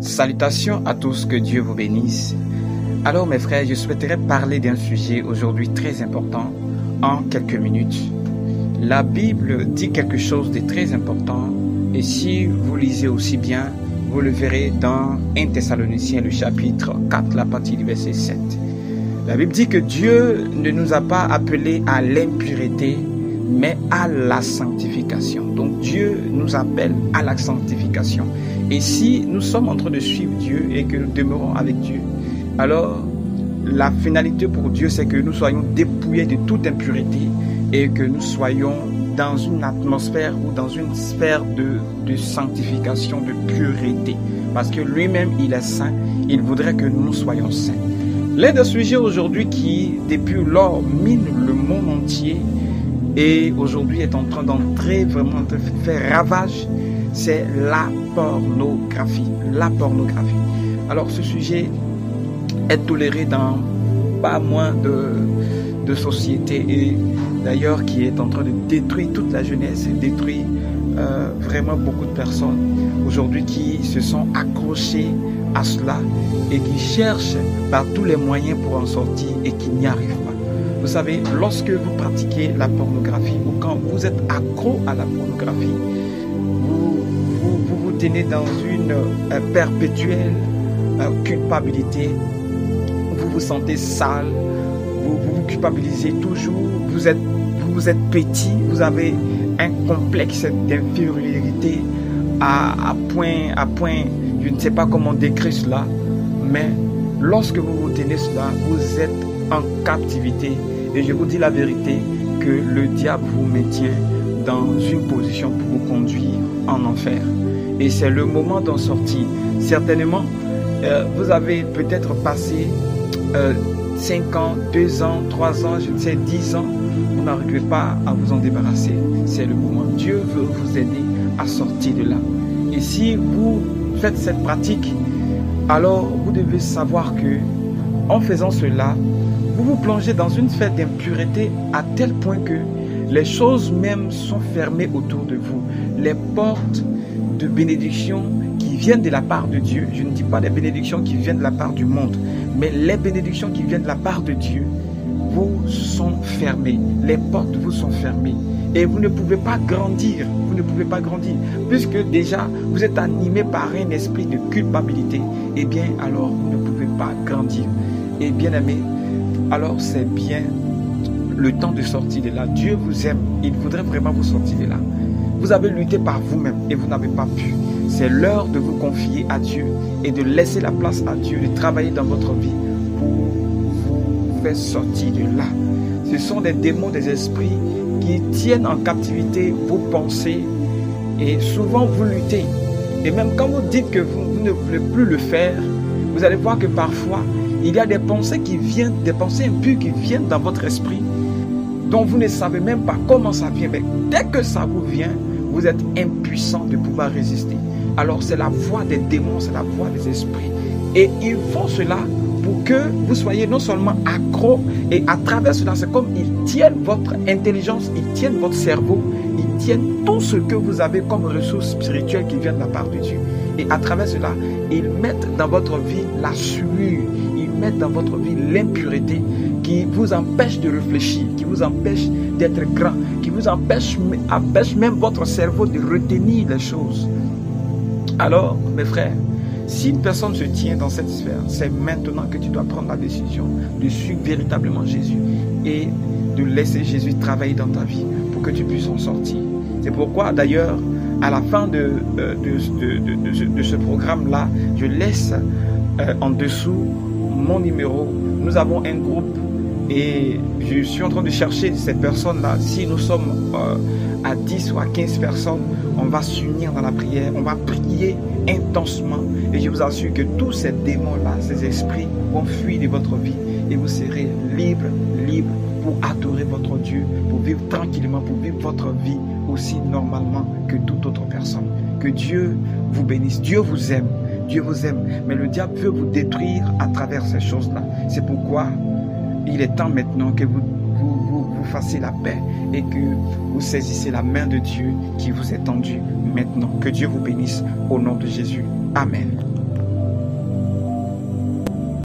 Salutations à tous, que Dieu vous bénisse. Alors mes frères, je souhaiterais parler d'un sujet aujourd'hui très important en quelques minutes. La Bible dit quelque chose de très important et si vous lisez aussi bien, vous le verrez dans 1 Thessaloniciens, le chapitre 4, la partie du verset 7. La Bible dit que Dieu ne nous a pas appelés à l'impureté, mais à la sanctification. Donc Dieu nous appelle à la sanctification. Et si nous sommes en train de suivre Dieu et que nous demeurons avec Dieu, alors la finalité pour Dieu, c'est que nous soyons dépouillés de toute impureté et que nous soyons dans une atmosphère ou dans une sphère de sanctification, de pureté. Parce que lui-même, il est saint, il voudrait que nous soyons saints. L'un des sujets aujourd'hui qui, depuis lors, mine le monde entier et aujourd'hui est en train d'entrer vraiment, de faire ravage, c'est la pornographie. La pornographie. Alors ce sujet est toléré dans pas moins de sociétés et d'ailleurs qui est en train de détruire toute la jeunesse et détruire vraiment beaucoup de personnes aujourd'hui qui se sont accrochées à cela et qui cherchent par tous les moyens pour en sortir et qui n'y arrivent pas. Vous savez, lorsque vous pratiquez la pornographie ou quand vous êtes accro à la pornographie, vous tenez dans une perpétuelle culpabilité, vous vous sentez sale, vous vous culpabilisez toujours, vous êtes petit, vous avez un complexe d'infériorité à point, je ne sais pas comment décrire cela, mais lorsque vous tenez cela, vous êtes en captivité et je vous dis la vérité que le diable vous maintient dans une position pour vous conduire en enfer. Et c'est le moment d'en sortir. Certainement, vous avez peut-être passé 5 ans, 2 ans, 3 ans, je ne sais, 10 ans. Vous n'arrivez pas à vous en débarrasser. C'est le moment. Dieu veut vous aider à sortir de là. Et si vous faites cette pratique, alors vous devez savoir que en faisant cela, vous vous plongez dans une sphère d'impureté à tel point que les choses même sont fermées autour de vous. Les portes de bénédiction qui viennent de la part de Dieu, je ne dis pas des bénédictions qui viennent de la part du monde, mais les bénédictions qui viennent de la part de Dieu vous sont fermées. Les portes vous sont fermées. Et vous ne pouvez pas grandir. Vous ne pouvez pas grandir. Puisque déjà, vous êtes animé par un esprit de culpabilité. Eh bien, alors, vous ne pouvez pas grandir. Et bien aimé, alors c'est bien le temps de sortir de là. Dieu vous aime. Il voudrait vraiment vous sortir de là. Vous avez lutté par vous-même et vous n'avez pas pu. C'est l'heure de vous confier à Dieu et de laisser la place à Dieu, de travailler dans votre vie pour vous faire sortir de là. Ce sont des démons, des esprits qui tiennent en captivité vos pensées et souvent vous luttez. Et même quand vous dites que vous ne voulez plus le faire, vous allez voir que parfois il y a des pensées qui viennent, des pensées impures qui viennent dans votre esprit dont vous ne savez même pas comment ça vient. Mais dès que ça vous vient, vous êtes impuissant de pouvoir résister. Alors c'est la voix des démons, c'est la voix des esprits. Et ils font cela pour que vous soyez non seulement accro, et à travers cela, c'est comme ils tiennent votre intelligence, ils tiennent votre cerveau, ils tiennent tout ce que vous avez comme ressources spirituelles qui viennent de la part de Dieu. Et à travers cela, ils mettent dans votre vie la souillure, ils mettent dans votre vie l'impureté qui vous empêche de réfléchir, qui vous empêche d'être grand, qui vous empêche même votre cerveau de retenir les choses. Alors, mes frères, si une personne se tient dans cette sphère, c'est maintenant que tu dois prendre la décision de suivre véritablement Jésus et de laisser Jésus travailler dans ta vie pour que tu puisses en sortir. C'est pourquoi d'ailleurs, à la fin de ce programme-là, je laisse en dessous mon numéro. Nous avons un groupe et je suis en train de chercher cette personne-là. Si nous sommes à 10 ou à 15 personnes, on va s'unir dans la prière, on va prier intensement et je vous assure que tous ces démons-là, ces esprits vont fuir de votre vie et vous serez libre pour adorer votre Dieu, pour vivre tranquillement, pour vivre votre vie aussi normalement que toute autre personne. Que Dieu vous bénisse, Dieu vous aime, mais le diable veut vous détruire à travers ces choses-là. C'est pourquoi il est temps maintenant que vous fassiez la paix et que vous saisissez la main de Dieu qui vous est tendue maintenant. Que Dieu vous bénisse au nom de Jésus. Amen.